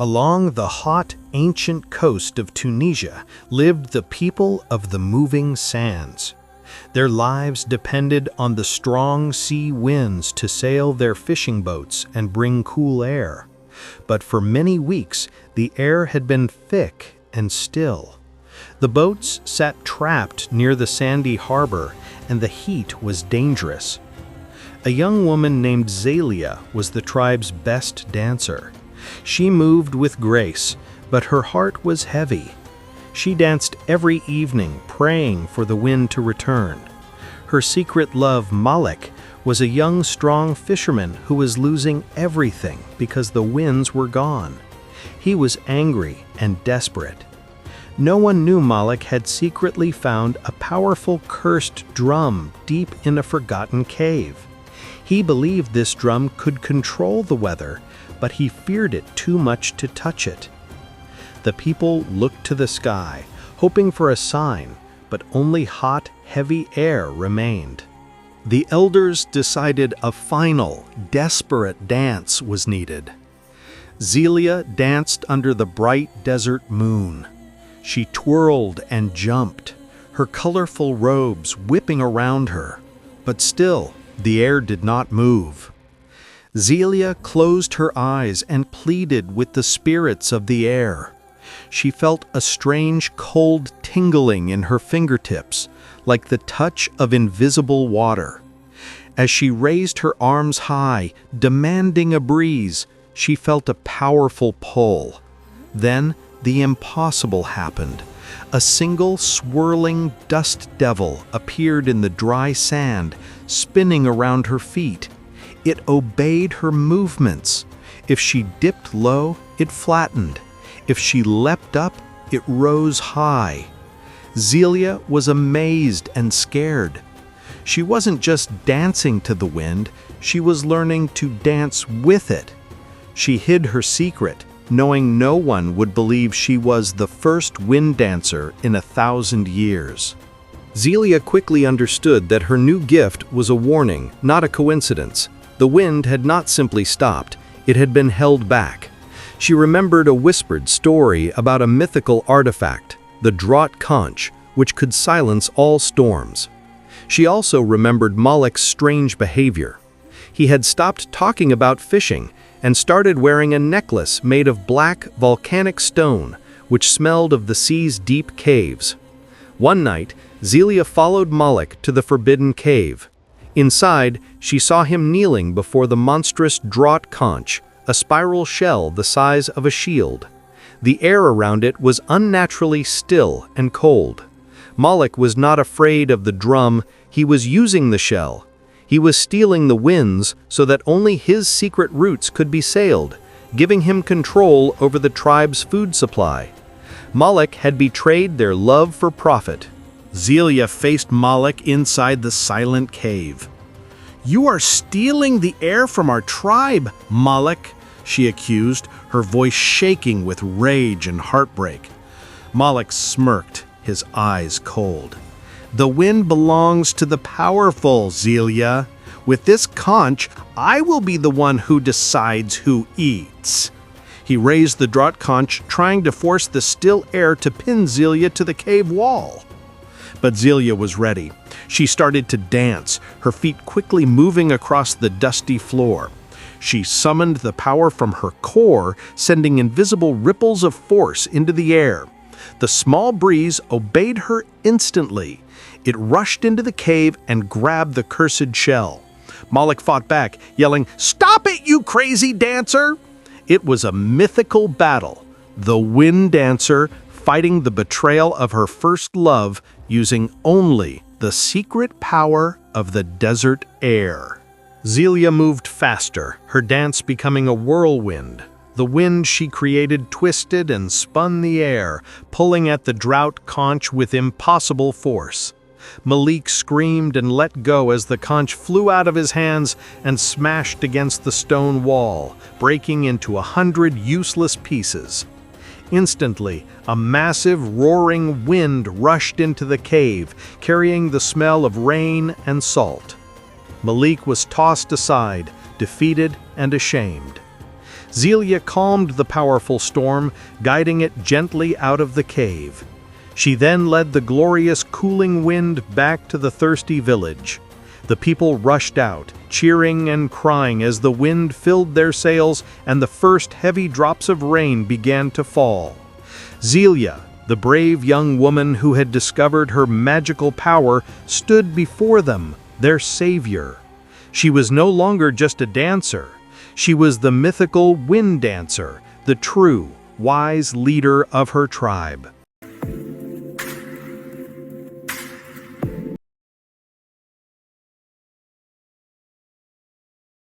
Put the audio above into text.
Along the hot, ancient coast of Tunisia lived the people of the moving sands. Their lives depended on the strong sea winds to sail their fishing boats and bring cool air. But for many weeks, the air had been thick and still. The boats sat trapped near the sandy harbor, and the heat was dangerous. A young woman named Zelia was the tribe's best dancer. She moved with grace, but her heart was heavy. She danced every evening, praying for the wind to return. Her secret love, Malik, was a young, strong fisherman who was losing everything because the winds were gone. He was angry and desperate. No one knew Malik had secretly found a powerful cursed drum deep in a forgotten cave. He believed this drum could control the weather, but he feared it too much to touch it. The people looked to the sky, hoping for a sign, but only hot, heavy air remained. The elders decided a final, desperate dance was needed. Zelia danced under the bright desert moon. She twirled and jumped, her colorful robes whipping around her, but still, the air did not move. Zelia closed her eyes and pleaded with the spirits of the air. She felt a strange cold tingling in her fingertips, like the touch of invisible water. As she raised her arms high, demanding a breeze, she felt a powerful pull. Then the impossible happened. A single swirling dust devil appeared in the dry sand, spinning around her feet. It obeyed her movements. If she dipped low, it flattened. If she leapt up, it rose high. Zelia was amazed and scared. She wasn't just dancing to the wind, she was learning to dance with it. She hid her secret, knowing no one would believe she was the first wind dancer in 1,000 years. Zelia quickly understood that her new gift was a warning, not a coincidence. The wind had not simply stopped, it had been held back. She remembered a whispered story about a mythical artifact, the Draught Conch, which could silence all storms. She also remembered Malik's strange behavior. He had stopped talking about fishing and started wearing a necklace made of black volcanic stone, which smelled of the sea's deep caves. One night, Zelia followed Malik to the forbidden cave. Inside, she saw him kneeling before the monstrous Draught Conch, a spiral shell the size of a shield. The air around it was unnaturally still and cold. Malik was not afraid of the drum, he was using the shell. He was stealing the winds so that only his secret routes could be sailed, giving him control over the tribe's food supply. Malik had betrayed their love for profit. Zelia faced Malik inside the silent cave. "You are stealing the air from our tribe, Malik," she accused, her voice shaking with rage and heartbreak. Malik smirked, his eyes cold. "The wind belongs to the powerful, Zelia. With this conch, I will be the one who decides who eats." He raised the Draught Conch, trying to force the still air to pin Zelia to the cave wall. But Zelia was ready. She started to dance, her feet quickly moving across the dusty floor. She summoned the power from her core, sending invisible ripples of force into the air. The small breeze obeyed her instantly. It rushed into the cave and grabbed the cursed shell. Malik fought back, yelling, "Stop it, you crazy dancer!" It was a mythical battle. The wind dancer fighting the betrayal of her first love using only the secret power of the desert air. Zelia moved faster, her dance becoming a whirlwind. The wind she created twisted and spun the air, pulling at the Draught Conch with impossible force. Malik screamed and let go as the conch flew out of his hands and smashed against the stone wall, breaking into 100 useless pieces. Instantly, a massive, roaring wind rushed into the cave, carrying the smell of rain and salt. Malik was tossed aside, defeated and ashamed. Zelia calmed the powerful storm, guiding it gently out of the cave. She then led the glorious cooling wind back to the thirsty village. The people rushed out, cheering and crying as the wind filled their sails and the first heavy drops of rain began to fall. Zelia, the brave young woman who had discovered her magical power, stood before them, their savior. She was no longer just a dancer. She was the mythical wind dancer, the true, wise leader of her tribe.